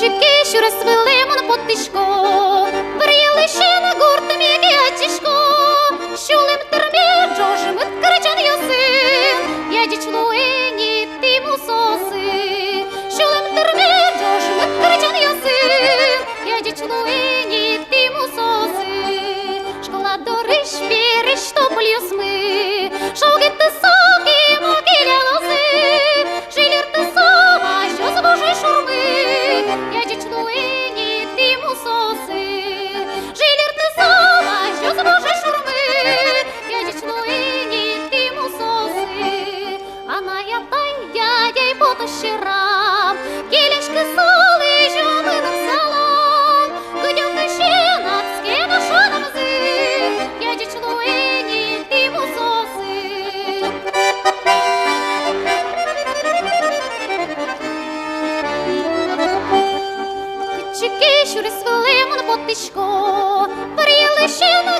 Чики, що розвели мене потишко, бріли ще на гурт м'яке очішко, щулем термі, джожим кричан йосин, я дічлуені ти мусоси, щулем термі, джожим кричан йосин, я дічлуені ти мусоси, школа дориш, піриш, тополь йосми, шогит ти соки, могиля лози, жилір ти сова, що з божої шурми, я дічлуені ти мусоси, жилір ти сова, що з божої шурми, я дічлуені ти мусоси, а на я тай дядя й потащирам, кілячки соли, що ми нам салам, кудьовка ще над скема, що нам зи, я дічлуені ти мусоси. Чики, що розвели мене потишко, бріли ще на